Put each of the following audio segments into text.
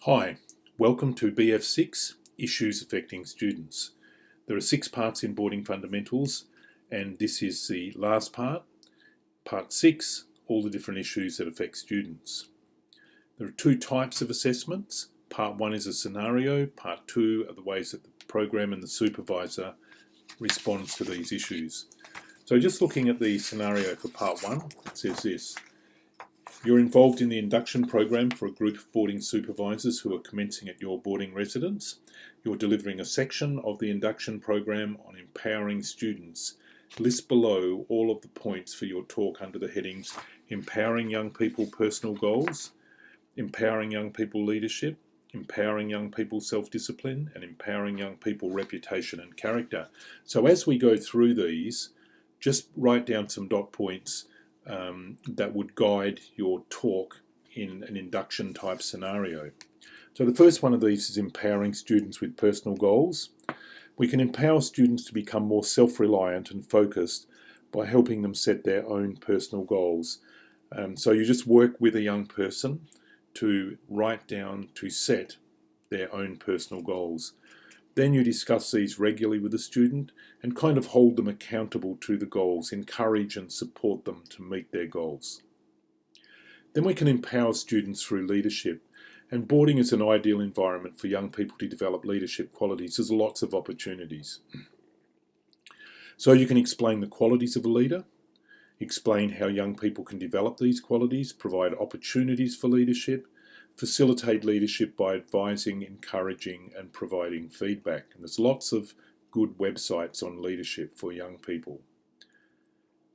Hi, welcome to BF6, Issues Affecting Students. There are 6 parts in Boarding Fundamentals, and this is the last part, Part 6, all the different issues that affect students. There are 2 types of assessments. Part 1 is a scenario, Part 2 are the ways that the program and the supervisor responds to these issues. So just looking at the scenario for Part 1, it says this. You're involved in the induction program for a group of boarding supervisors who are commencing at your boarding residence. You're delivering a section of the induction program on empowering students. List below all of the points for your talk under the headings Empowering Young People Personal Goals, Empowering Young People Leadership, Empowering Young People Self-Discipline, and Empowering Young People Reputation and Character. So as we go through these, just write down some dot points that would guide your talk in an induction type scenario. So the first one of these is empowering students with personal goals. We can empower students to become more self-reliant and focused by helping them set their own personal goals. So you just work with a young person to write down, to set their own personal goals. Then you discuss these regularly with the student and kind of hold them accountable to the goals, encourage and support them to meet their goals. Then we can empower students through leadership, and boarding is an ideal environment for young people to develop leadership qualities. There's lots of opportunities. So you can explain the qualities of a leader, explain how young people can develop these qualities, provide opportunities for leadership, facilitate leadership by advising, encouraging and providing feedback. And there's lots of good websites on leadership for young people.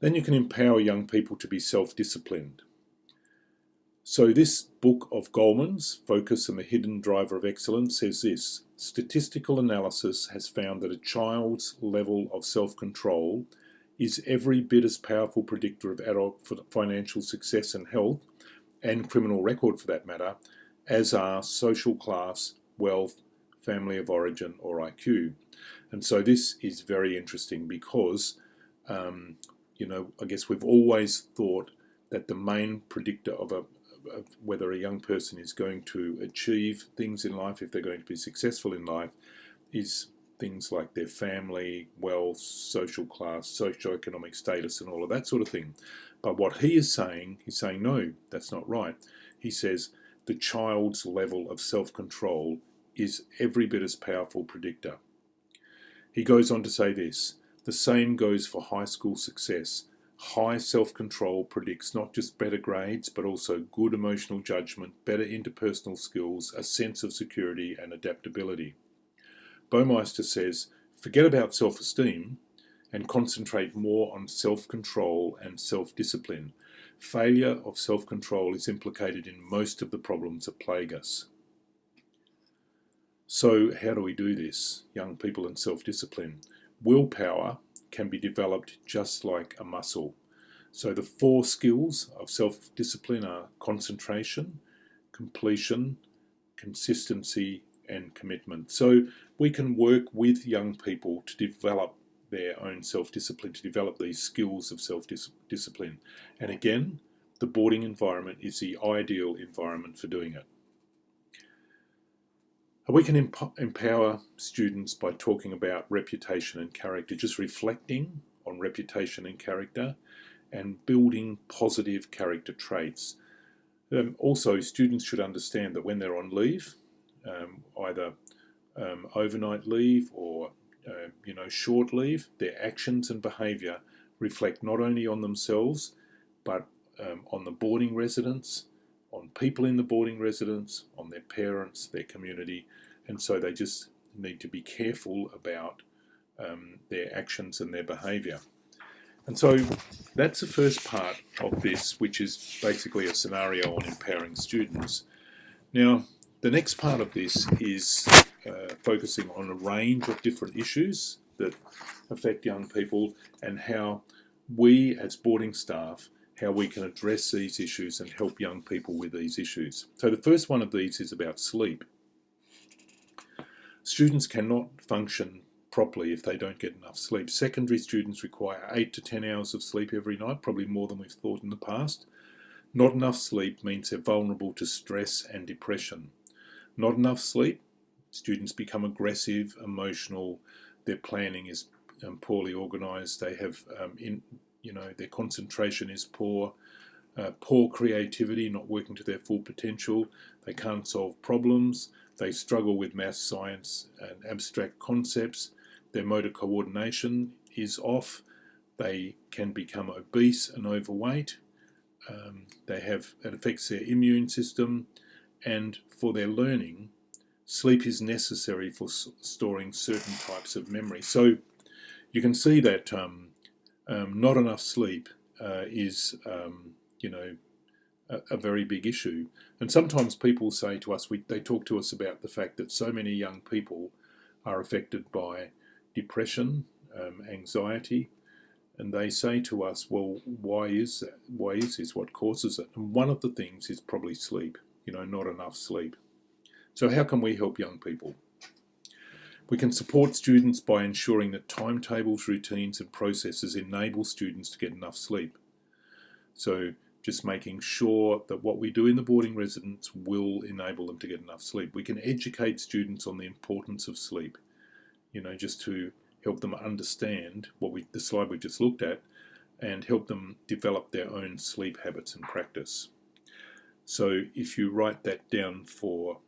Then you can empower young people to be self-disciplined. So this book of Goleman's, Focus and the Hidden Driver of Excellence, says this: statistical analysis has found that a child's level of self-control is every bit as powerful predictor of adult financial success and health, and criminal record for that matter, as are social class, wealth, family of origin or IQ. And so this is very interesting because, I guess we've always thought that the main predictor of whether a young person is going to achieve things in life, if they're going to be successful in life, is things like their family, wealth, social class, socioeconomic status and all of that sort of thing. But what he's saying no, that's not right. He says the child's level of self-control is every bit as powerful predictor. He goes on to say this: the same goes for high school success. High self-control predicts not just better grades, but also good emotional judgment, better interpersonal skills, a sense of security and adaptability. Baumeister says, forget about self-esteem and concentrate more on self-control and self-discipline. Failure of self-control is implicated in most of the problems that plague us. So how do we do this, young people and self-discipline? Willpower can be developed just like a muscle. So the 4 skills of self-discipline are concentration, completion, consistency, and commitment. So we can work with young people to develop their own self-discipline, to develop these skills of self-discipline. And again, the boarding environment is the ideal environment for doing it. We can empower students by talking about reputation and character, just reflecting on reputation and character and building positive character traits. Also, students should understand that when they're on leave, either overnight leave or short leave, their actions and behaviour reflect not only on themselves but on the boarding residents, on people in the boarding residence, on their parents, their community, and so they just need to be careful about their actions and their behaviour. And so that's the first part of this, which is basically a scenario on empowering students. Now, the next part of this is focusing on a range of different issues that affect young people and how we as boarding staff, how we can address these issues and help young people with these issues. So the first one of these is about sleep. Students cannot function properly if they don't get enough sleep. Secondary students require 8 to 10 hours of sleep every night, probably more than we've thought in the past. Not enough sleep means they're vulnerable to stress and depression. Not enough sleep, students become aggressive, emotional, their planning is poorly organised, they have, their concentration is poor, poor creativity, not working to their full potential, they can't solve problems, they struggle with maths, science and abstract concepts, their motor coordination is off, they can become obese and overweight, it affects their immune system, and for their learning, sleep is necessary for storing certain types of memory. So you can see that not enough sleep is, a very big issue. And sometimes people say to us, they talk to us about the fact that so many young people are affected by depression, anxiety, and they say to us, well, why is that? Why is this? What causes it? And one of the things is probably sleep, not enough sleep. So how can we help young people? We can support students by ensuring that timetables, routines and processes enable students to get enough sleep. So just making sure that what we do in the boarding residence will enable them to get enough sleep. We can educate students on the importance of sleep, just to help them understand the slide we just looked at, and help them develop their own sleep habits and practice. So if you write that down for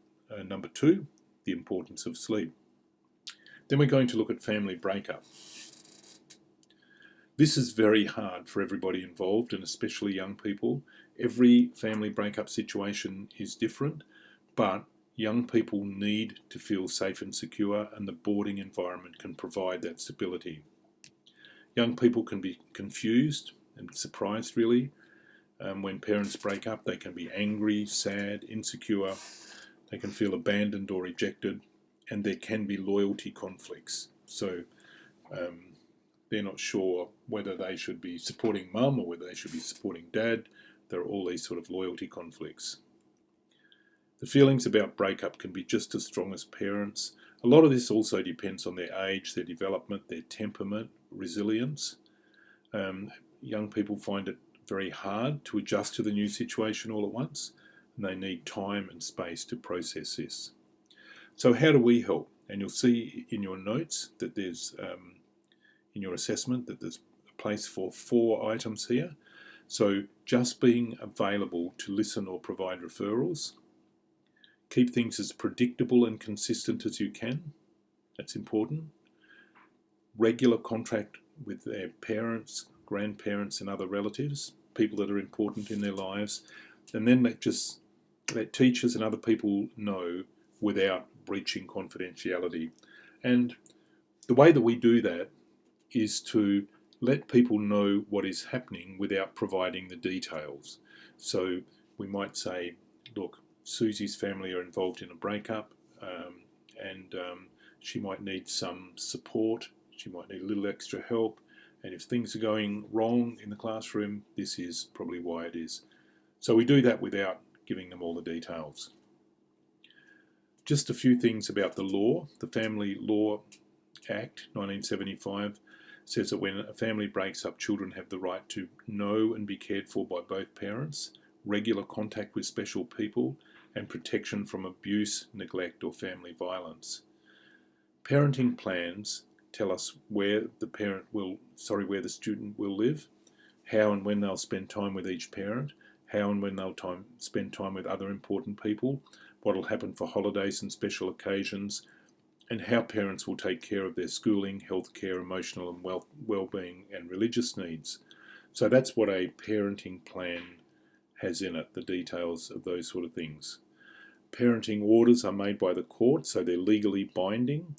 number 2, the importance of sleep. Then we're going to look at family breakup. This is very hard for everybody involved, and especially young people. Every family breakup situation is different, but young people need to feel safe and secure, and the boarding environment can provide that stability. Young people can be confused and surprised, really. When parents break up, they can be angry, sad, insecure. They can feel abandoned or rejected, and there can be loyalty conflicts. So they're not sure whether they should be supporting mum or whether they should be supporting dad. There are all these sort of loyalty conflicts. The feelings about breakup can be just as strong as parents. A lot of this also depends on their age, their development, their temperament, resilience. Young people find it very hard to adjust to the new situation all at once, and they need time and space to process this. So how do we help? And you'll see in your notes that there's, in your assessment, that there's a place for 4 items here. So just being available to listen or provide referrals. Keep things as predictable and consistent as you can. That's important. Regular contact with their parents, grandparents and other relatives, people that are important in their lives. And then let teachers and other people know without breaching confidentiality. And the way that we do that is to let people know what is happening without providing the details. So we might say, look, Susie's family are involved in a breakup, and she might need some support, she might need a little extra help, and if things are going wrong in the classroom, this is probably why it is. So we do that without giving them all the details. Just a few things about the law. The Family Law Act 1975 says that when a family breaks up, children have the right to know and be cared for by both parents, regular contact with special people, and protection from abuse, neglect, or family violence. Parenting plans tell us where the student will live, how and when they'll spend time with each parent, how and when they'll spend time with other important people, what will happen for holidays and special occasions, and how parents will take care of their schooling, healthcare, emotional and well-being and religious needs. So that's what a parenting plan has in it, the details of those sort of things. Parenting orders are made by the court, so they're legally binding,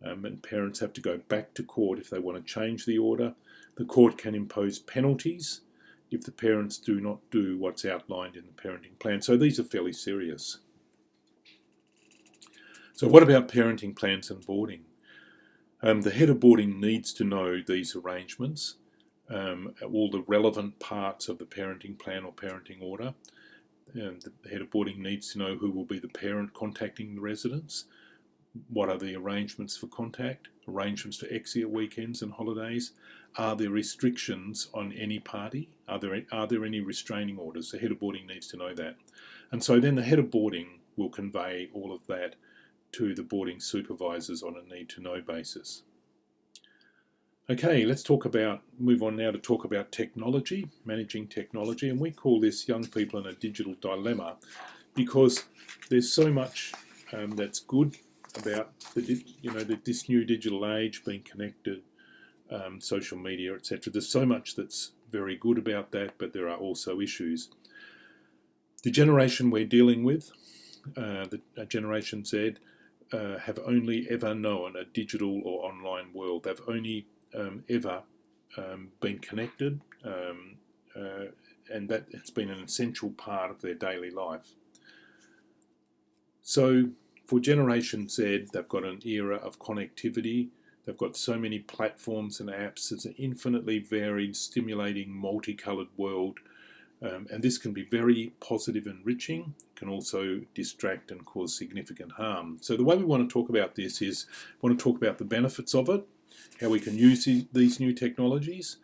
and parents have to go back to court if they want to change the order. The court can impose penalties if the parents do not do what's outlined in the parenting plan. So these are fairly serious. So what about parenting plans and boarding? The head of boarding needs to know these arrangements, all the relevant parts of the parenting plan or parenting order. The head of boarding needs to know who will be the parent contacting the residents, what are the arrangements for contact, arrangements for exit weekends and holidays, are there restrictions on any party, are there any restraining orders. The head of boarding needs to know that. And so then the head of boarding will convey all of that to the boarding supervisors on a need-to-know basis. Okay, let's move on now to talk about technology, managing technology, and we call this young people in a digital dilemma because there's so much that's good about this new digital age, being connected, social media, etc. There's so much that's very good about that, but there are also issues. The generation we're dealing with, Generation Z, have only ever known a digital or online world. They've only ever been connected, and that has been an essential part of their daily life. So for Generation Z, they've got an era of connectivity. They've got so many platforms and apps. It's an infinitely varied, stimulating, multicoloured world. And this can be very positive and enriching. It can also distract and cause significant harm. So the way we want to talk about this is we want to talk about the benefits of it, how we can use these new technologies,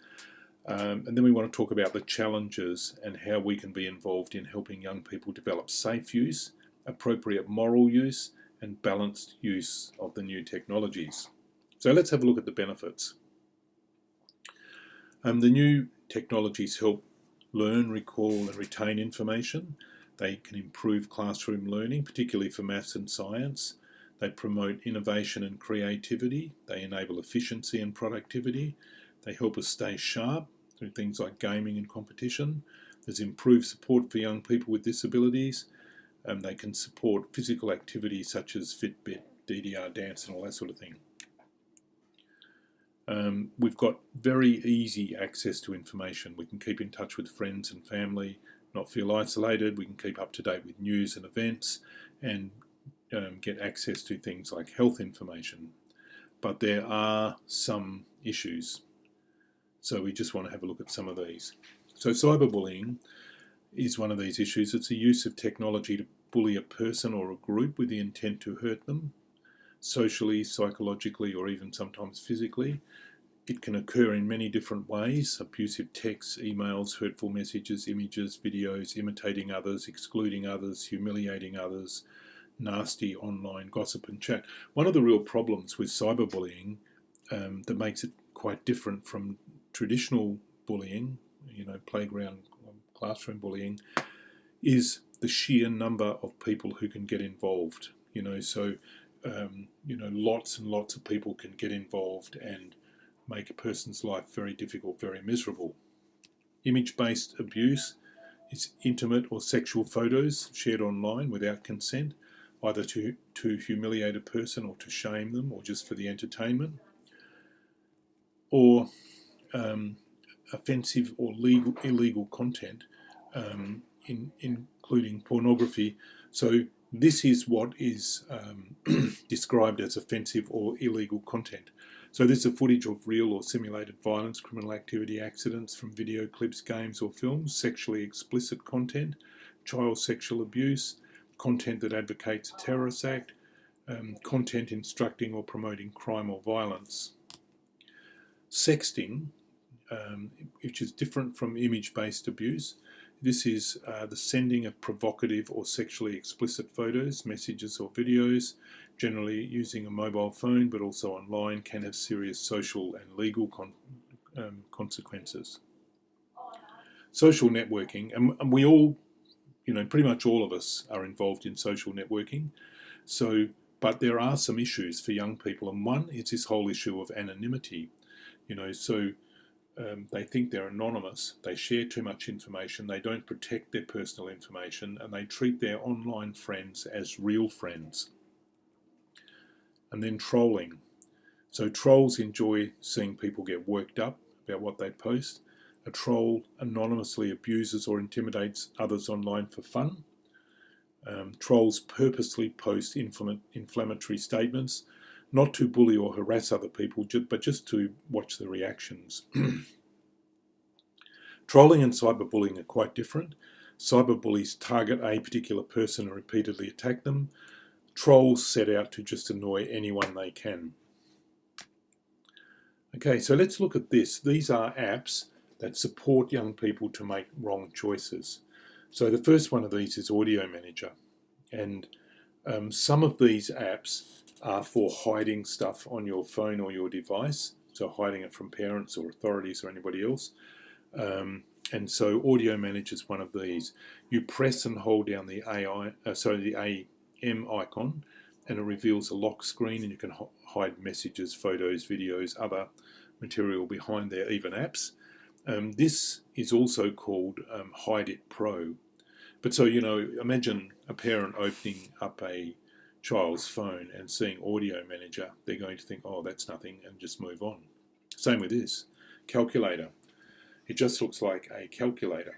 and then we want to talk about the challenges and how we can be involved in helping young people develop safe use, appropriate moral use, and balanced use of the new technologies. So let's have a look at the benefits. The new technologies help learn, recall and retain information. They can improve classroom learning, particularly for maths and science. They promote innovation and creativity. They enable efficiency and productivity. They help us stay sharp through things like gaming and competition. There's improved support for young people with disabilities. They can support physical activities such as Fitbit, DDR dance and all that sort of thing. We've got very easy access to information. We can keep in touch with friends and family, not feel isolated. We can keep up to date with news and events and get access to things like health information. But there are some issues. So we just want to have a look at some of these. So cyberbullying is one of these issues. It's the use of technology to bully a person or a group with the intent to hurt them, socially, psychologically, or even sometimes physically. It can occur in many different ways: abusive texts, emails, hurtful messages, images, videos, imitating others, excluding others, humiliating others, nasty online gossip and chat. One of the real problems with cyberbullying that makes it quite different from traditional bullying, playground, classroom bullying, is the sheer number of people who can get involved. Lots and lots of people can get involved and make a person's life very difficult, very miserable. Image-based abuse is intimate or sexual photos shared online without consent, either to humiliate a person or to shame them or just for the entertainment. Or offensive or illegal content, including pornography. So this is what is described as offensive or illegal content. So this is footage of real or simulated violence, criminal activity, accidents from video clips, games or films, sexually explicit content, child sexual abuse, content that advocates a terrorist act, content instructing or promoting crime or violence. Sexting, which is different from image-based abuse. This is the sending of provocative or sexually explicit photos, messages or videos, generally using a mobile phone but also online, can have serious social and legal consequences. Social networking, and we all, pretty much all of us are involved in social networking. But there are some issues for young people, and one is this whole issue of anonymity. They think they're anonymous, they share too much information, they don't protect their personal information, and they treat their online friends as real friends. And then trolling. So trolls enjoy seeing people get worked up about what they post. A troll anonymously abuses or intimidates others online for fun. Trolls purposely post inflammatory statements, not to bully or harass other people, but just to watch the reactions. Trolling and cyberbullying are quite different. Cyberbullies target a particular person and repeatedly attack them. Trolls set out to just annoy anyone they can. Okay, so let's look at this. These are apps that support young people to make wrong choices. So the first one of these is Audio Manager. And some of these apps are for hiding stuff on your phone or your device, so hiding it from parents or authorities or anybody else. And so Audio Manager is one of these. You press and hold down the the AM icon, and it reveals a lock screen, and you can hide messages, photos, videos, other material behind there, even apps. This is also called Hide It Pro. But so, imagine a parent opening up a child's phone and seeing Audio Manager. They're going to think, oh, that's nothing, and just move on. Same with this calculator. It just looks like a calculator.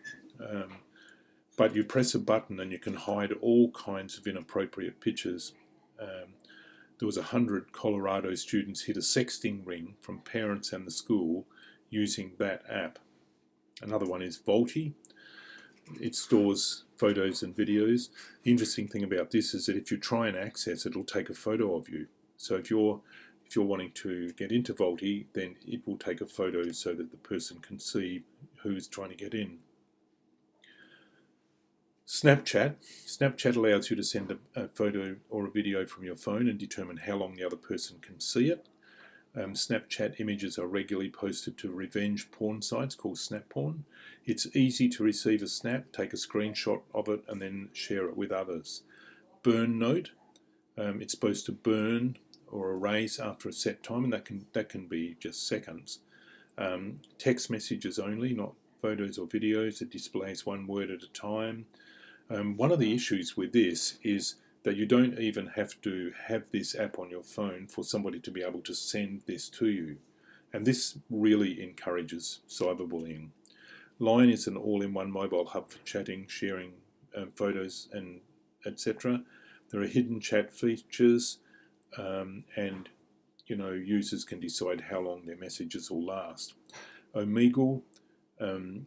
But you press a button and you can hide all kinds of inappropriate pictures. There was 100 Colorado students hit a sexting ring from parents and the school using that app. Another one is Volti. It stores photos and videos. The interesting thing about this is that if you try and access it, it'll take a photo of you. So if you're wanting to get into Volti, then it will take a photo so that the person can see who's trying to get in. Snapchat. Snapchat allows you to send a photo or a video from your phone and determine how long the other person can see it. Snapchat images are regularly posted to revenge porn sites called snap porn. It's easy to receive a snap, take a screenshot of it, and then share it with others. Burn Note. It's supposed to burn or erase after a set time, and that can be just seconds. Text messages only, not photos or videos. It displays one word at a time. One of the issues with this is that you don't even have to have this app on your phone for somebody to be able to send this to you. And this really encourages cyberbullying. Line is an all-in-one mobile hub for chatting, sharing photos, and etc. There are hidden chat features, and users can decide how long their messages will last. Omegle,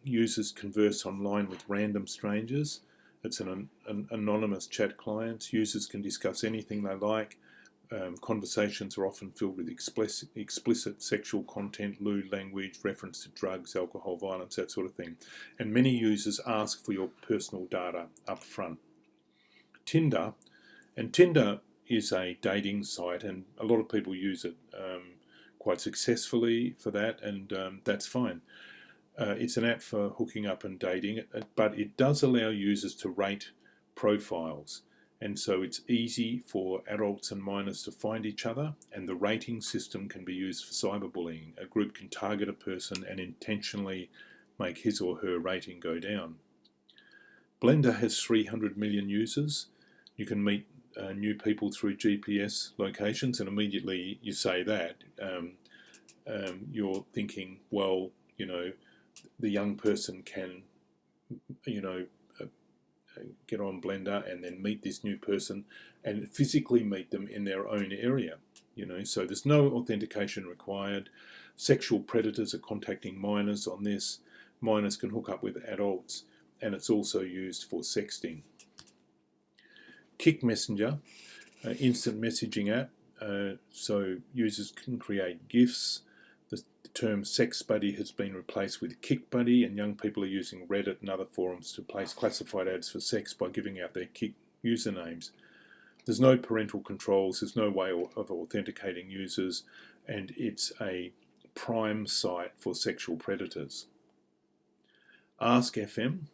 users converse online with random strangers. It's an anonymous chat client. Users can discuss anything they like. Conversations are often filled with explicit sexual content, lewd language, reference to drugs, alcohol, violence, that sort of thing. And many users ask for your personal data up front. Tinder is a dating site, and a lot of people use it quite successfully for that, and that's fine. It's an app for hooking up and dating, but it does allow users to rate profiles. And so it's easy for adults and minors to find each other, and the rating system can be used for cyberbullying. A group can target a person and intentionally make his or her rating go down. Blender has 300 million users. You can meet new people through GPS locations, and immediately you say that, you're thinking, well, the young person can, get on Blender and then meet this new person and physically meet them in their own area. So there's no authentication required. Sexual predators are contacting minors on this. Minors can hook up with adults, and it's also used for sexting. Kick Messenger, instant messaging app. So users can create GIFs. The term sex buddy has been replaced with Kick Buddy, and young people are using Reddit and other forums to place classified ads for sex by giving out their Kick usernames. There's no parental controls, there's no way of authenticating users, and it's a prime site for sexual predators. Ask FM.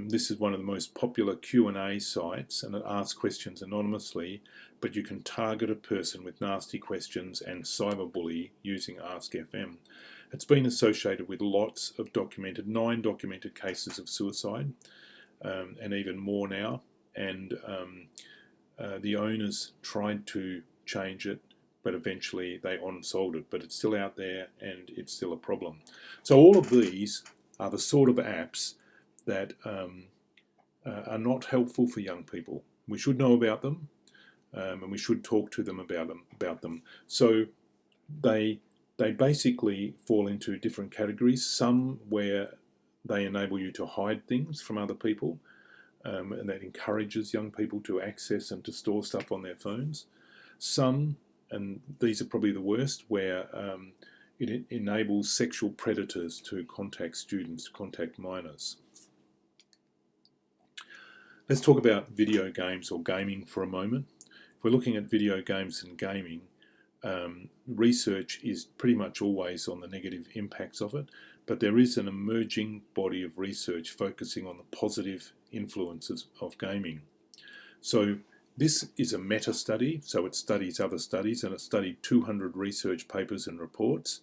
This is one of the most popular Q&A sites, and it asks questions anonymously, but you can target a person with nasty questions and cyberbully using Ask FM. It's been associated with lots of 9 documented cases of suicide, and even more now, and the owners tried to change it, but eventually they unsold it, but it's still out there and it's still a problem. So all of these are the sort of apps that are not helpful for young people. We should know about them, and we should talk to them about them. So they basically fall into different categories. Some where they enable you to hide things from other people, and that encourages young people to access and to store stuff on their phones. Some, and these are probably the worst, where it enables sexual predators to contact students, to contact minors. Let's talk about video games or gaming for a moment. If we're looking at video games and gaming, research is pretty much always on the negative impacts of it, but there is an emerging body of research focusing on the positive influences of gaming. So this is a meta-study, so it studies other studies, and it studied 200 research papers and reports,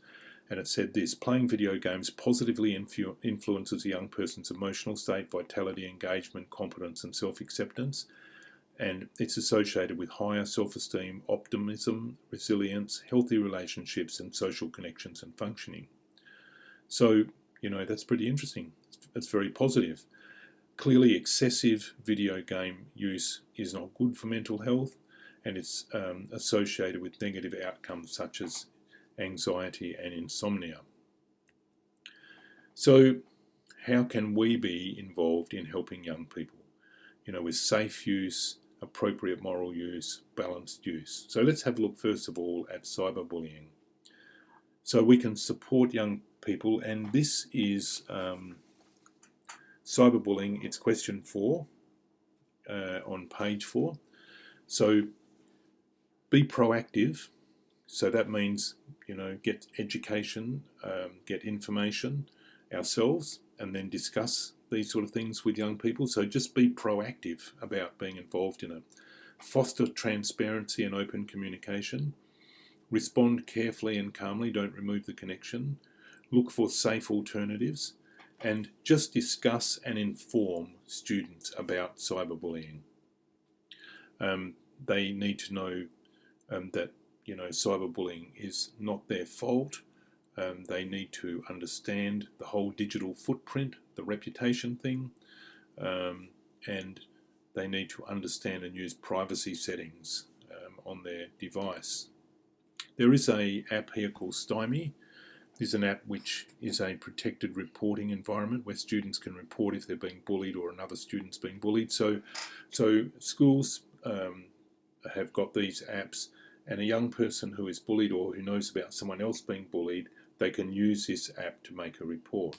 and it said this: playing video games positively influences a young person's emotional state, vitality, engagement, competence and self-acceptance, and it's associated with higher self-esteem, optimism, resilience, healthy relationships and social connections and functioning. So, that's pretty interesting. It's very positive. Clearly, excessive video game use is not good for mental health, and it's associated with negative outcomes such as anxiety and insomnia. So, how can we be involved in helping young people? With safe use, appropriate moral use, balanced use. So let's have a look first of all at cyberbullying. So we can support young people, and this is cyberbullying. It's question 4 on page 4. So be proactive. So that means, get education, get information ourselves, and then discuss these sort of things with young people. So just be proactive about being involved in it. Foster transparency and open communication. Respond carefully and calmly. Don't remove the connection. Look for safe alternatives. And just discuss and inform students about cyberbullying. They need to know that cyberbullying is not their fault. They need to understand the whole digital footprint, the reputation thing, and they need to understand and use privacy settings on their device. There is an app here called Stymie. This is an app which is a protected reporting environment where students can report if they're being bullied or another student's being bullied. So schools have got these apps, and a young person who is bullied or who knows about someone else being bullied, they can use this app to make a report.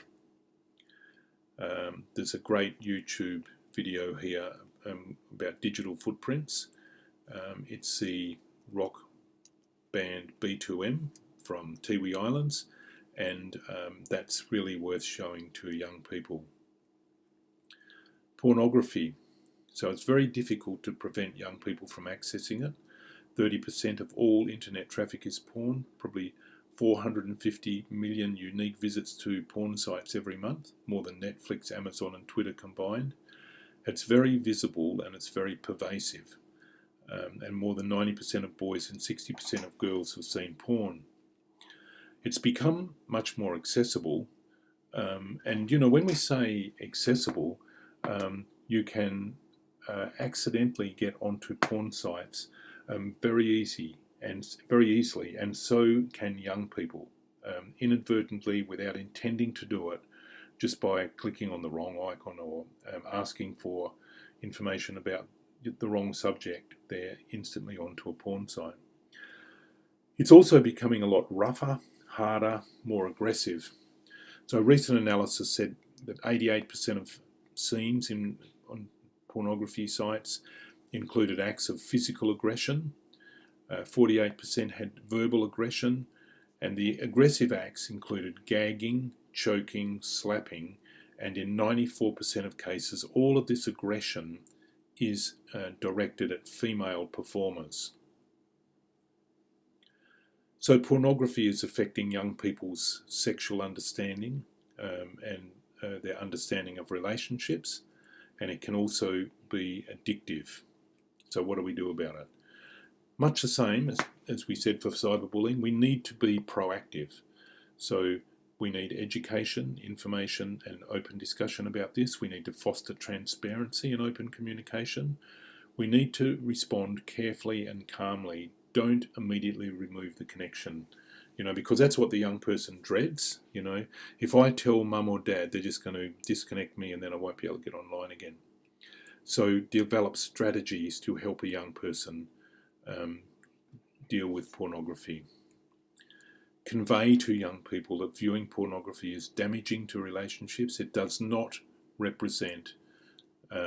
There's a great YouTube video here about digital footprints. It's the rock band B2M from Tiwi Islands, and that's really worth showing to young people. Pornography. So it's very difficult to prevent young people from accessing it. 30% of all internet traffic is porn, probably 450 million unique visits to porn sites every month, more than Netflix, Amazon and Twitter combined. It's very visible and it's very pervasive. And more than 90% of boys and 60% of girls have seen porn. It's become much more accessible. And when we say accessible, you can accidentally get onto porn sites very easily, and so can young people, inadvertently, without intending to do it, just by clicking on the wrong icon or asking for information about the wrong subject. They're instantly onto a porn site. It's also becoming a lot rougher, harder, more aggressive. So a recent analysis said that 88% of scenes on pornography sites included acts of physical aggression, 48% had verbal aggression, and the aggressive acts included gagging, choking, slapping, and in 94% of cases, all of this aggression is directed at female performers. So pornography is affecting young people's sexual understanding and their understanding of relationships, and it can also be addictive. So what do we do about it? Much the same as we said for cyberbullying, we need to be proactive. So we need education, information and open discussion about this. We need to foster transparency and open communication. We need to respond carefully and calmly. Don't immediately remove the connection, because that's what the young person dreads. If I tell mum or dad, they're just going to disconnect me and then I won't be able to get online again. So develop strategies to help a young person deal with pornography. Convey to young people that viewing pornography is damaging to relationships. It does not represent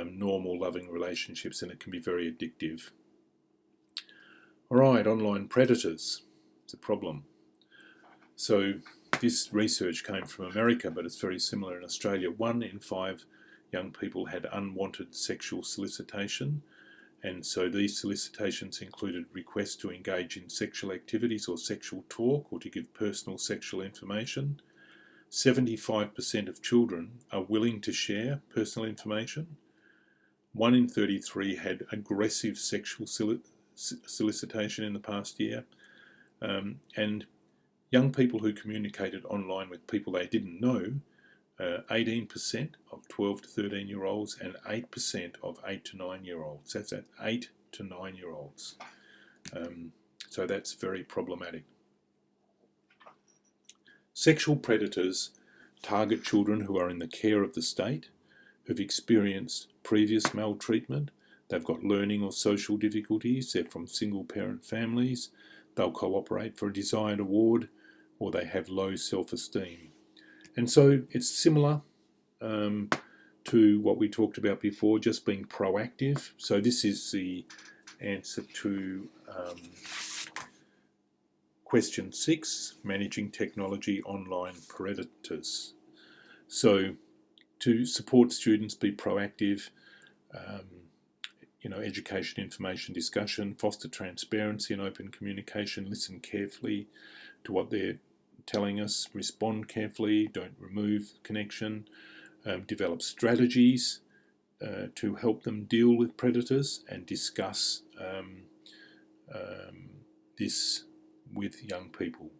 normal, loving relationships, and it can be very addictive. All right, online predators. It's a problem. So this research came from America, but it's very similar in Australia. 1 in 5 young people had unwanted sexual solicitation, and so these solicitations included requests to engage in sexual activities or sexual talk or to give personal sexual information. 75% of children are willing to share personal information. 1 in 33 had aggressive sexual solicitation in the past year. And young people who communicated online with people they didn't know, 18% of 12 to 13-year-olds and 8% of 8 to 9-year-olds. That's at 8 to 9-year-olds. So that's very problematic. Sexual predators target children who are in the care of the state, who've experienced previous maltreatment, they've got learning or social difficulties, they're from single-parent families, they'll cooperate for a desired award, or they have low self-esteem. And so it's similar to what we talked about before, just being proactive. So this is the answer to question 6, managing technology online predators. So to support students, be proactive, education, information, discussion, foster transparency and open communication, listen carefully to what they're telling us, respond carefully, don't remove connection, develop strategies to help them deal with predators and discuss this with young people.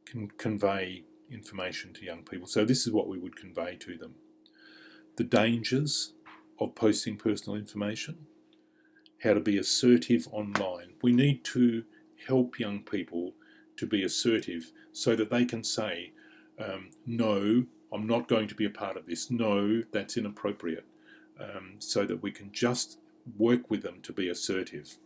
Can convey information to young people. So this is what we would convey to them. The dangers of posting personal information, how to be assertive online. We need to help young people to be assertive so that they can say, no, I'm not going to be a part of this. No, that's inappropriate. So that we can just work with them to be assertive.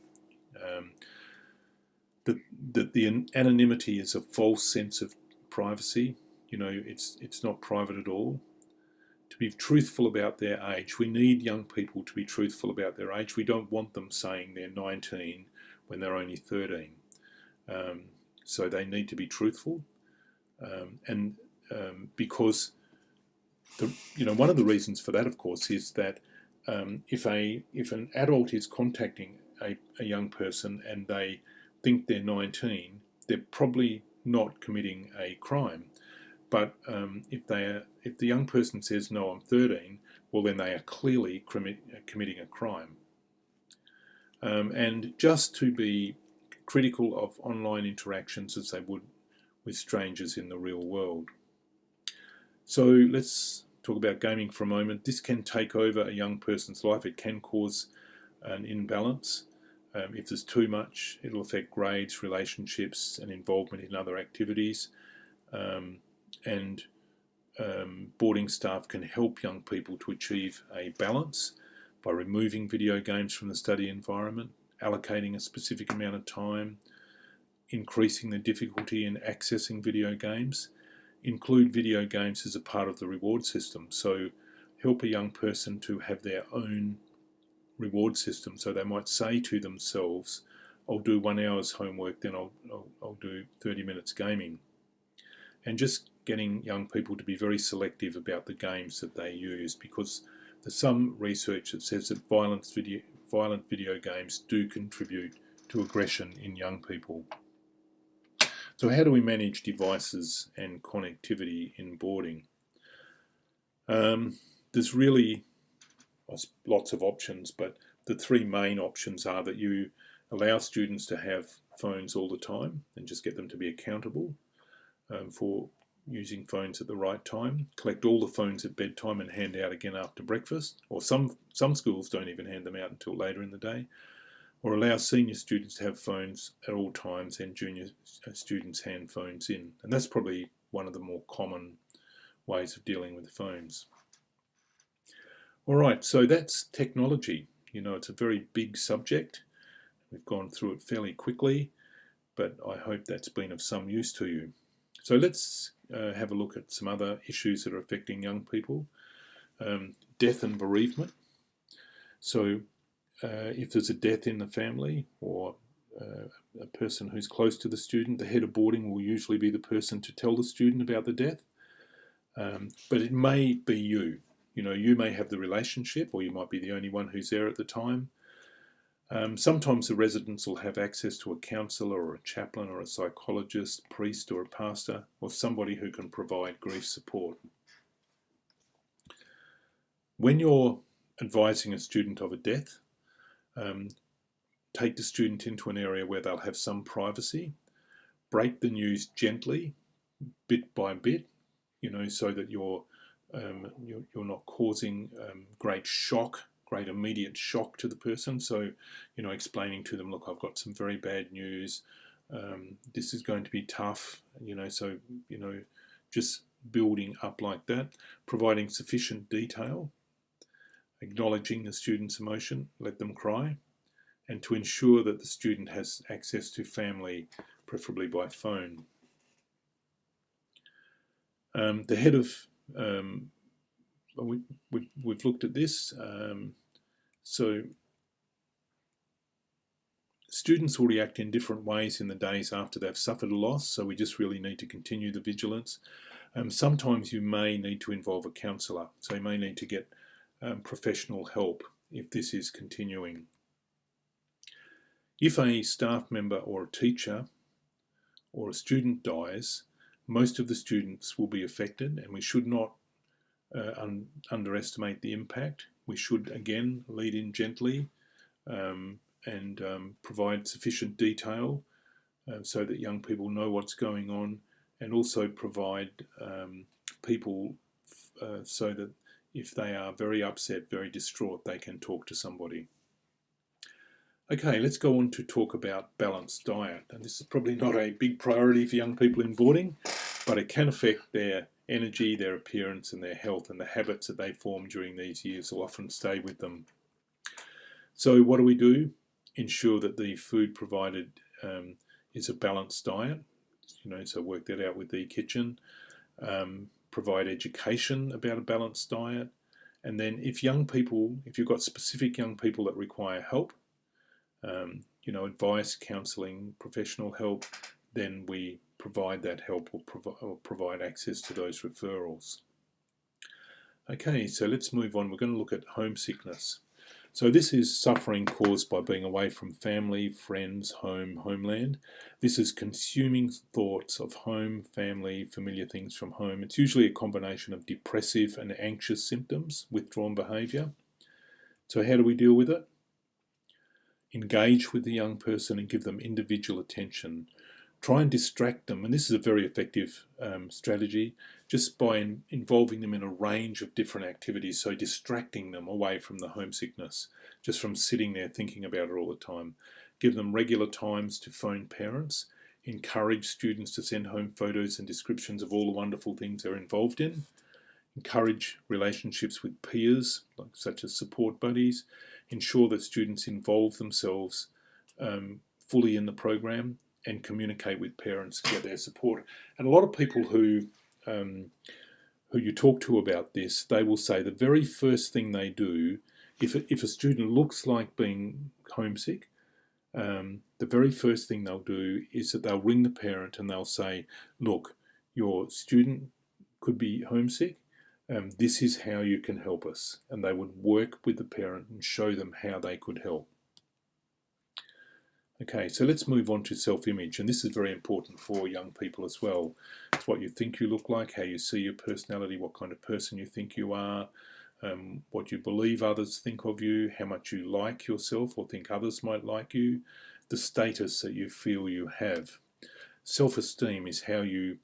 That the anonymity is a false sense of privacy. It's not private at all. To be truthful about their age. We need young people to be truthful about their age. We don't want them saying they're 19 when they're only 13. So they need to be truthful. Because one of the reasons for that, of course, is that if an adult is contacting a young person and they think they're 19, they're probably not committing a crime. But if the young person says, no, I'm 13, well, then they are clearly committing a crime. And just to be critical of online interactions as they would with strangers in the real world. So let's talk about gaming for a moment. This can take over a young person's life. It can cause an imbalance. If there's too much, it'll affect grades, relationships, and involvement in other activities. And boarding staff can help young people to achieve a balance by removing video games from the study environment, allocating a specific amount of time, increasing the difficulty in accessing video games, include video games as a part of the reward system. So help a young person to have their own reward system. So they might say to themselves, I'll do 1 hour's homework, then I'll do 30 minutes gaming. And just getting young people to be very selective about the games that they use, because there's some research that says that violent video games do contribute to aggression in young people. So how do we manage devices and connectivity in boarding? There's really lots of options, but the 3 main options are that you allow students to have phones all the time and just get them to be accountable for using phones at the right time. Collect all the phones at bedtime and hand out again after breakfast, or some schools don't even hand them out until later in the day. Or allow senior students to have phones at all times and junior students hand phones in. And that's probably one of the more common ways of dealing with phones. All right, so that's technology. It's a very big subject. We've gone through it fairly quickly, but I hope that's been of some use to you. So let's have a look at some other issues that are affecting young people. death and bereavement. So if there's a death in the family or a person who's close to the student, the head of boarding will usually be the person to tell the student about the death. But it may be you. You may have the relationship, or you might be the only one who's there at the time. Sometimes the residents will have access to a counsellor or a chaplain or a psychologist, priest or a pastor, or somebody who can provide grief support. When you're advising a student of a death, take the student into an area where they'll have some privacy. Break the news gently, bit by bit, so that you're not causing great immediate shock to the person. So, explaining to them, look, I've got some very bad news. This is going to be tough. Just building up like that, providing sufficient detail, acknowledging the student's emotion, let them cry, and to ensure that the student has access to family, preferably by phone. The head of, we've looked at this, so students will react in different ways in the days after they've suffered a loss, so we just really need to continue the vigilance. Sometimes you may need to involve a counsellor, so you may need to get professional help if this is continuing. If a staff member or a teacher or a student dies, most of the students will be affected, and we should not underestimate the impact. We should, again, lead in gently and provide sufficient detail so that young people know what's going on, and also provide people so that if they are very upset, very distraught, they can talk to somebody. Okay, let's go on to talk about balanced diet. And this is probably not a big priority for young people in boarding, but it can affect their energy, their appearance and their health, and the habits that they form during these years will often stay with them. So what do? Ensure that the food provided is a balanced diet, so work that out with the kitchen. Provide education about a balanced diet. And then if you've got specific young people that require help, advice, counselling, professional help, then we provide that help or provide access to those referrals. Okay, so let's move on. We're going to look at homesickness. So this is suffering caused by being away from family, friends, homeland. This is consuming thoughts of home, family, familiar things from home. It's usually a combination of depressive and anxious symptoms, withdrawn behaviour. So how do we deal with it? Engage with the young person and give them individual attention. Try and distract them, and this is a very effective strategy, just by involving them in a range of different activities, so distracting them away from the homesickness, just from sitting there thinking about it all the time. Give them regular times to phone parents, encourage students to send home photos and descriptions of all the wonderful things they're involved in, encourage relationships with peers, such as support buddies, ensure that students involve themselves fully in the program, and communicate with parents to get their support. And a lot of people who you talk to about this, they will say the very first thing they do, if a student looks like being homesick, the very first thing they'll do is that they'll ring the parent and they'll say, look, your student could be homesick, this is how you can help us. And they would work with the parent and show them how they could help. Okay, so let's move on to self-image, and this is very important for young people as well. It's what you think you look like, how you see your personality, what kind of person you think you are, what you believe others think of you, how much you like yourself or think others might like you, the status that you feel you have. Self-esteem is how you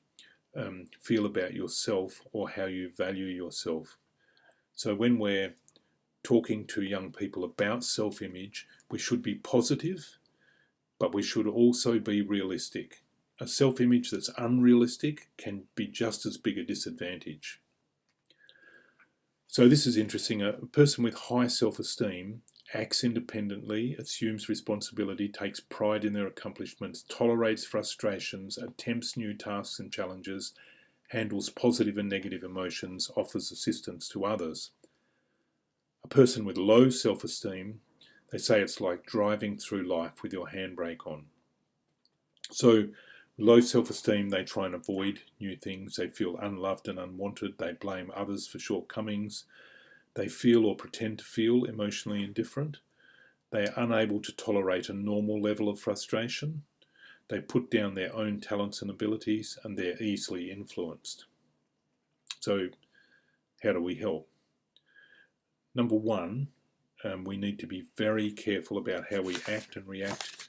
feel about yourself or how you value yourself. So when we're talking to young people about self-image, we should be positive, but we should also be realistic. A self-image that's unrealistic can be just as big a disadvantage. So this is interesting. A person with high self-esteem acts independently, assumes responsibility, takes pride in their accomplishments, tolerates frustrations, attempts new tasks and challenges, handles positive and negative emotions, offers assistance to others. A person with low self-esteem, they say it's like driving through life with your handbrake on. So low self-esteem, they try and avoid new things. They feel unloved and unwanted. They blame others for shortcomings. They feel or pretend to feel emotionally indifferent. They are unable to tolerate a normal level of frustration. They put down their own talents and abilities, and they're easily influenced. So how do we help? Number one, we need to be very careful about how we act and react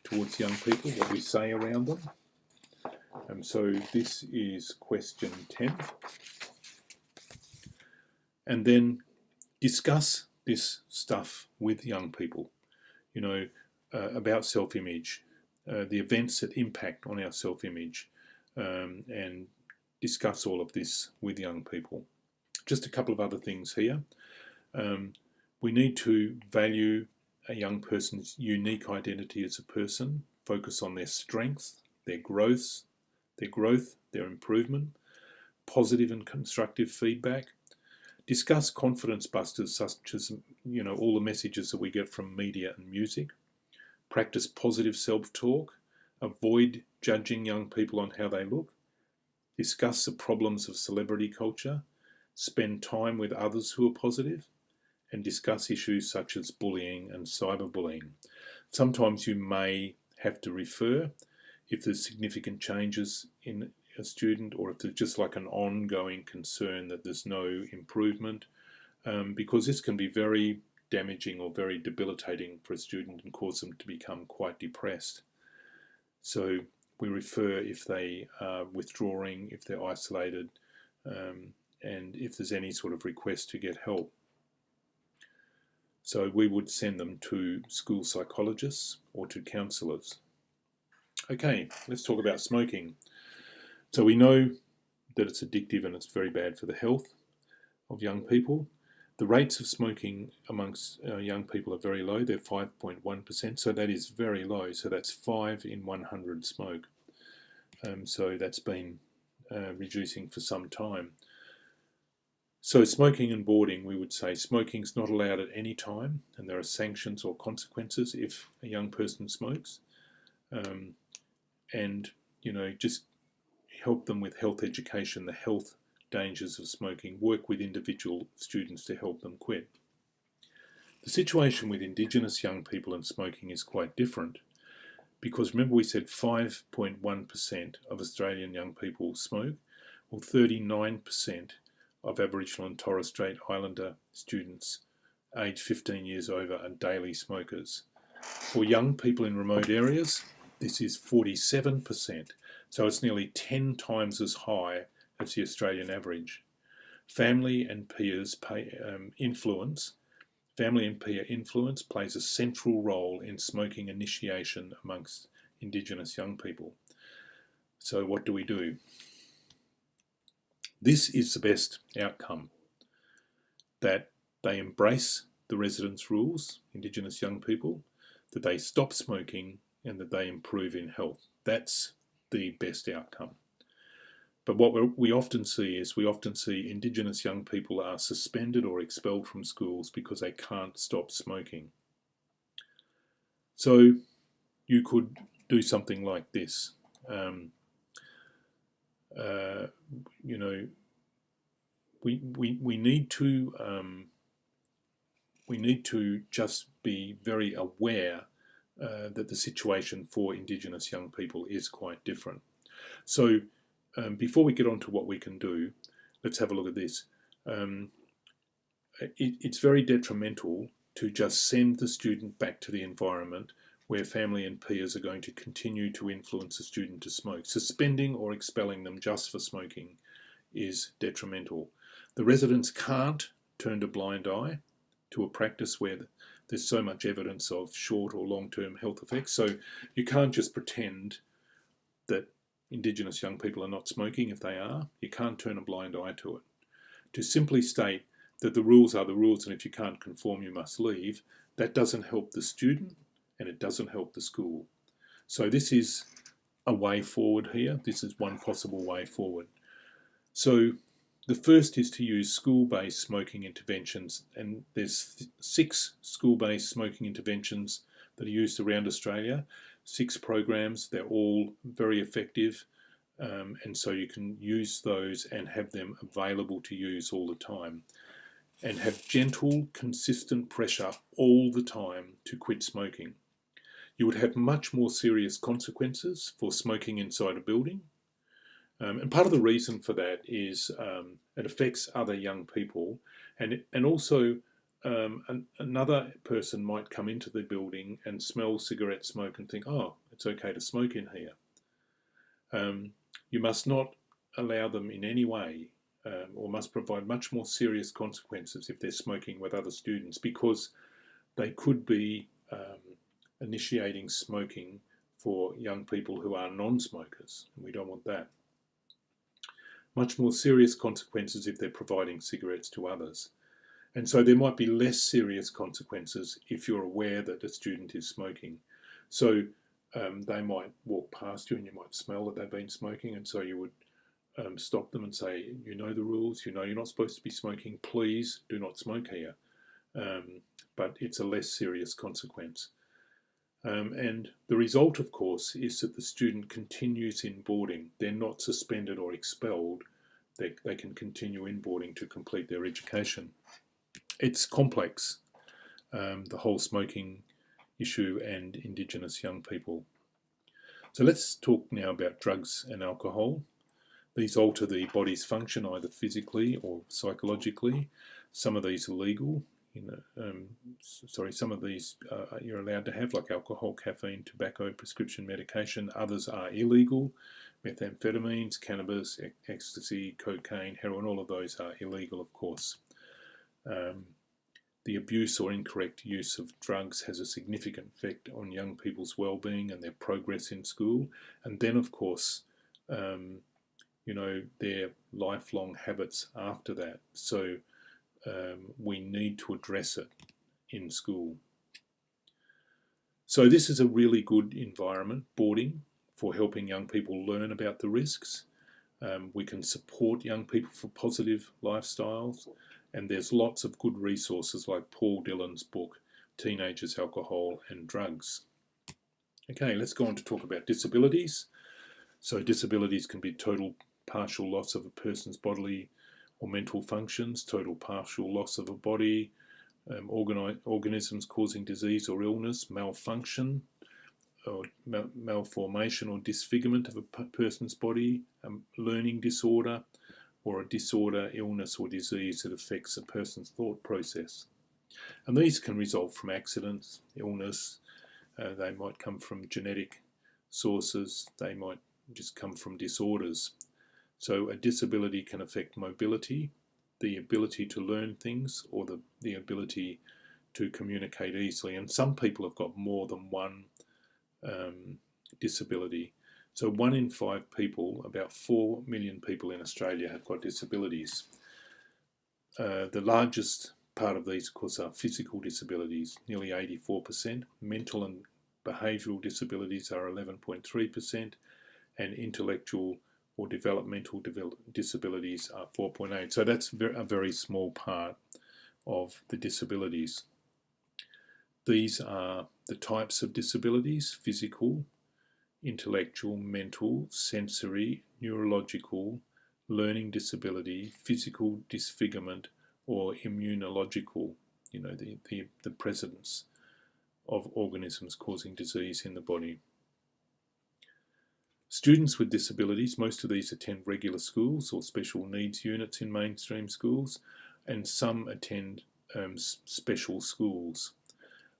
towards young people, what we say around them. So this is question 10. And then discuss this stuff with young people, about self-image, the events that impact on our self-image, and discuss all of this with young people. Just a couple of other things here. We need to value a young person's unique identity as a person, focus on their strengths, their growth, their improvement, positive and constructive feedback. Discuss confidence busters such as, all the messages that we get from media and music. Practice positive self-talk. Avoid judging young people on how they look. Discuss the problems of celebrity culture. Spend time with others who are positive. And discuss issues such as bullying and cyberbullying. Sometimes you may have to refer if there's significant changes in a student, or if there's just like an ongoing concern that there's no improvement, because this can be very damaging or very debilitating for a student and cause them to become quite depressed. So we refer if they are withdrawing, if they're isolated, and if there's any sort of request to get help. So we would send them to school psychologists or to counsellors. Okay, let's talk about smoking. So we know that it's addictive and it's very bad for the health of young people. The rates of smoking amongst young people are very low. They're 5.1%, so that is very low. So that's 5 in 100 smoke. So that's been reducing for some time. So smoking and boarding, we would say smoking's not allowed at any time, and there are sanctions or consequences if a young person smokes. And, just help them with health education, the health dangers of smoking, work with individual students to help them quit. The situation with Indigenous young people and smoking is quite different, because remember we said 5.1% of Australian young people smoke. Well, 39% of Aboriginal and Torres Strait Islander students aged 15 years over are daily smokers. For young people in remote areas, this is 47%, so it's nearly 10 times as high as the Australian average. Family and peer influence plays a central role in smoking initiation amongst Indigenous young people. So what do? This is the best outcome, that they embrace the residence rules, Indigenous young people, that they stop smoking, and that they improve in health. That's the best outcome. But what we often see Indigenous young people are suspended or expelled from schools because they can't stop smoking. So you could do something like this. We need to just be very aware that the situation for Indigenous young people is quite different. So before we get on to what we can do, let's have a look at this. It's very detrimental to just send the student back to the environment where family and peers are going to continue to influence the student to smoke. Suspending or expelling them just for smoking is detrimental. The residents can't turn a blind eye to a practice where there's so much evidence of short or long-term health effects. So you can't just pretend that Indigenous young people are not smoking if they are. You can't turn a blind eye to it. To simply state that the rules are the rules and if you can't conform you must leave, that doesn't help the student and it doesn't help the school. So this is a way forward here. This is one possible way forward. So The first is to use school-based smoking interventions, and there's 6 school-based smoking interventions that are used around Australia, 6 programs. They're all very effective, and so you can use those and have them available to use all the time, and have gentle, consistent pressure all the time to quit smoking. You would have much more serious consequences for smoking inside a building. And part of the reason for that is it affects other young people, and also another person might come into the building and smell cigarette smoke and think, oh, it's okay to smoke in here. You must not allow them in any way, or must provide much more serious consequences if they're smoking with other students, because they could be initiating smoking for young people who are non-smokers, and we don't want that. Much more serious consequences if they're providing cigarettes to others. And so there might be less serious consequences if you're aware that a student is smoking. So they might walk past you and you might smell that they've been smoking, and so you would stop them and say, you know the rules, you know you're not supposed to be smoking, please do not smoke here. But it's a less serious consequence. And the result, of course, is that the student continues in boarding. They're not suspended or expelled. They can continue in boarding to complete their education. It's complex, the whole smoking issue and Indigenous young people. So let's talk now about drugs and alcohol. These alter the body's function either physically or psychologically. Some of these are legal. Some of these you're allowed to have, like alcohol, caffeine, tobacco, prescription medication. Others are illegal. Methamphetamines, cannabis, ecstasy, cocaine, heroin, all of those are illegal, of course. The abuse or incorrect use of drugs has a significant effect on young people's well-being and their progress in school. And then, of course, their lifelong habits after that. So we need to address it in school. So this is a really good environment, boarding, for helping young people learn about the risks. We can support young people for positive lifestyles, and there's lots of good resources like Paul Dillon's book, Teenagers, Alcohol and Drugs. Okay, let's go on to talk about disabilities. So disabilities can be total partial loss of a person's bodily or mental functions, total partial loss of a body, organisms causing disease or illness, malfunction or malformation or disfigurement of a person's body, learning disorder, or a disorder, illness or disease that affects a person's thought process. And these can result from accidents, illness, they might come from genetic sources, they might just come from disorders. So a disability can affect mobility, the ability to learn things, or the ability to communicate easily. And some people have got more than one disability. So 1 in 5 people, about 4 million people in Australia, have got disabilities. The largest part of these, of course, are physical disabilities, nearly 84%. Mental and behavioural disabilities are 11.3%, and intellectual or developmental disabilities are 4.8%. So that's a very small part of the disabilities. These are the types of disabilities: physical, intellectual, mental, sensory, neurological, learning disability, physical disfigurement, or immunological, the presence of organisms causing disease in the body. Students with disabilities, most of these attend regular schools or special needs units in mainstream schools, and some attend special schools.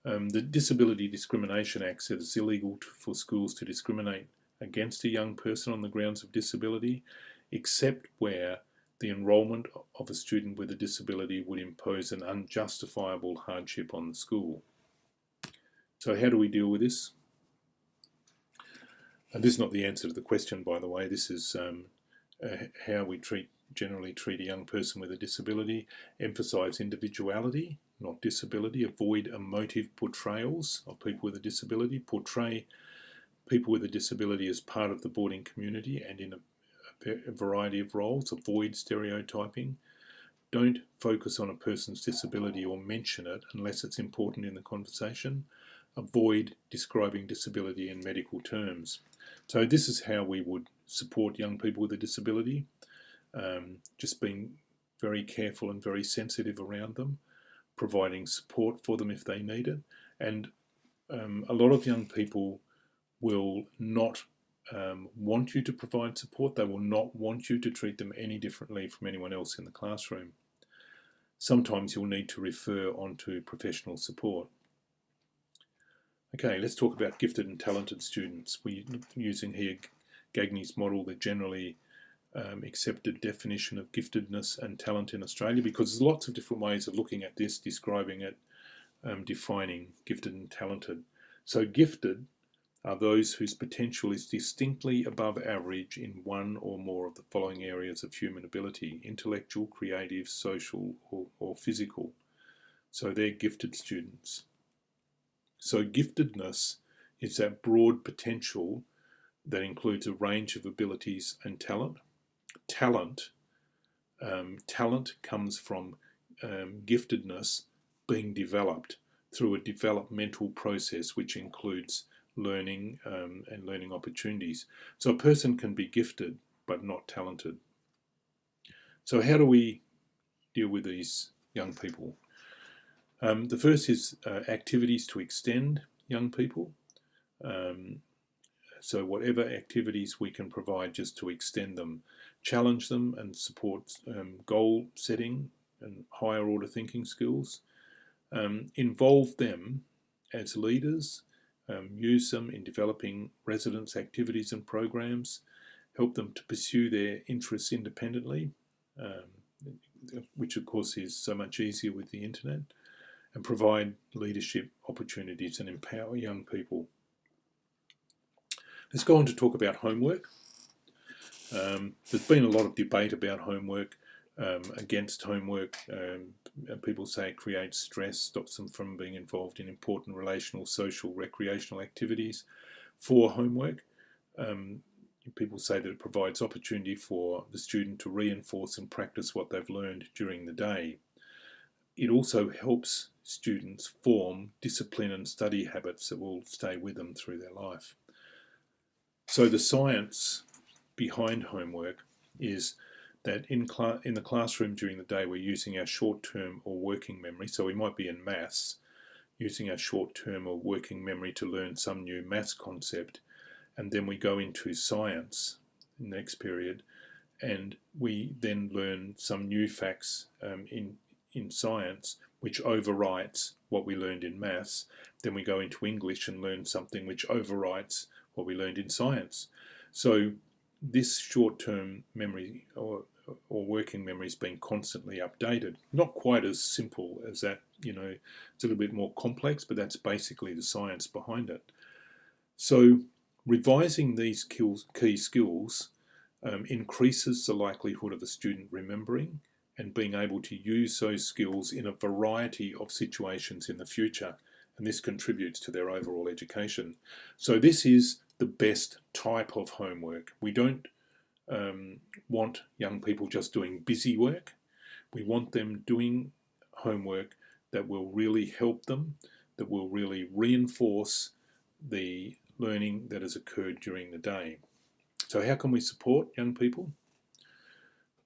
The Disability Discrimination Act says it's illegal for schools to discriminate against a young person on the grounds of disability, except where the enrolment of a student with a disability would impose an unjustifiable hardship on the school. So how do we deal with this? And this is not the answer to the question, by the way. This is how we generally treat a young person with a disability. Emphasise individuality, not disability. Avoid emotive portrayals of people with a disability. Portray people with a disability as part of the boarding community and in a a variety of roles, avoid stereotyping, don't focus on a person's disability or mention it unless it's important in the conversation, avoid describing disability in medical terms. So this is how we would support young people with a disability, just being very careful and very sensitive around them, providing support for them if they need it. And a lot of young people will not want you to provide support. They will not want you to treat them any differently from anyone else in the classroom. Sometimes you'll need to refer on to professional support. Okay, let's talk about gifted and talented students. We're using here Gagne's model, the generally accepted definition of giftedness and talent in Australia, because there's lots of different ways of looking at this, describing it, defining gifted and talented. So gifted are those whose potential is distinctly above average in one or more of the following areas of human ability: intellectual, creative, social, or physical. So they're gifted students. So giftedness is that broad potential that includes a range of abilities and talent. Talent comes from giftedness being developed through a developmental process which includes learning and learning opportunities. So a person can be gifted but not talented. So how do we deal with these young people? The first is activities to extend young people. So whatever activities we can provide just to extend them, challenge them and support goal setting and higher order thinking skills. Involve them as leaders, use them in developing residence activities and programs, help them to pursue their interests independently, which of course is so much easier with the internet, and provide leadership opportunities and empower young people. Let's go on to talk about homework. There's been a lot of debate about homework, against homework. People say it creates stress, stops them from being involved in important relational, social, recreational activities. For homework, people say that it provides opportunity for the student to reinforce and practice what they've learned during the day. It also helps students form discipline and study habits that will stay with them through their life. So the science behind homework is that in the classroom during the day we're using our short-term or working memory. So we might be in maths, using our short-term or working memory to learn some new maths concept, and then we go into science in the next period, and we then learn some new facts in science which overwrites what we learned in maths. Then we go into English and learn something which overwrites what we learned in science. So this short-term memory or working memory is being constantly updated. Not quite as simple as that, it's a little bit more complex, but that's basically the science behind it. So revising these key skills increases the likelihood of a student remembering and being able to use those skills in a variety of situations in the future. And this contributes to their overall education. So this is the best type of homework. We don't want young people just doing busy work. We want them doing homework that will really help them, that will really reinforce the learning that has occurred during the day. So how can we support young people?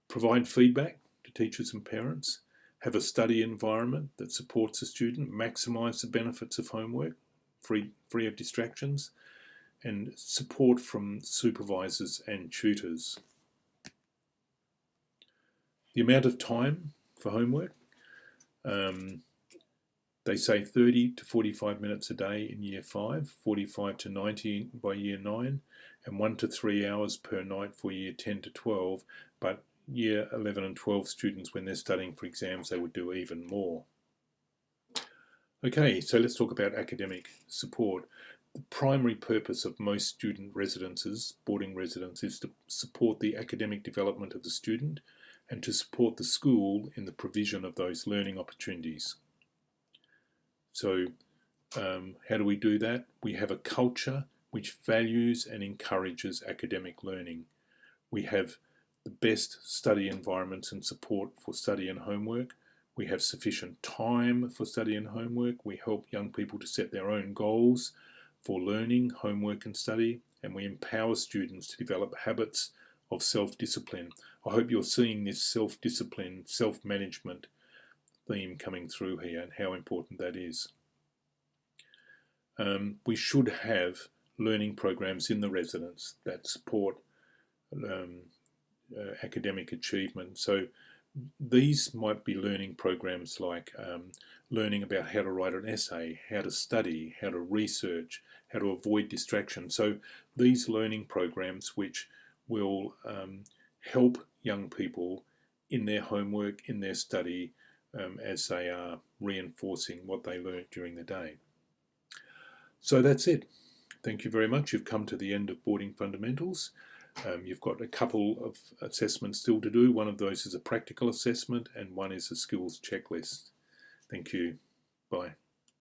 Provide feedback to teachers and parents, have a study environment that supports the student, maximise the benefits of homework, free of distractions, and support from supervisors and tutors. The amount of time for homework, they say 30 to 45 minutes a day in year 5, 45 to 90 by year 9, and 1 to 3 hours per night for year 10 to 12, but year 11 and 12 students, when they're studying for exams, they would do even more. Okay, so let's talk about academic support. The primary purpose of most student residences, boarding residences, is to support the academic development of the student and to support the school in the provision of those learning opportunities. So how do we do that? We have a culture which values and encourages academic learning. We have the best study environments and support for study and homework. We have sufficient time for study and homework. We help young people to set their own goals for learning, homework and study, and we empower students to develop habits of self-discipline. I hope you're seeing this self-discipline, self-management theme coming through here and how important that is. We should have learning programs in the residence that support academic achievement. So these might be learning programs like learning about how to write an essay, how to study, how to research, how to avoid distraction. So these learning programs which will help young people in their homework, in their study, as they are reinforcing what they learned during the day. So that's it. Thank you very much. You've come to the end of Boarding Fundamentals. You've got a couple of assessments still to do. One of those is a practical assessment and one is a skills checklist. Thank you. Bye.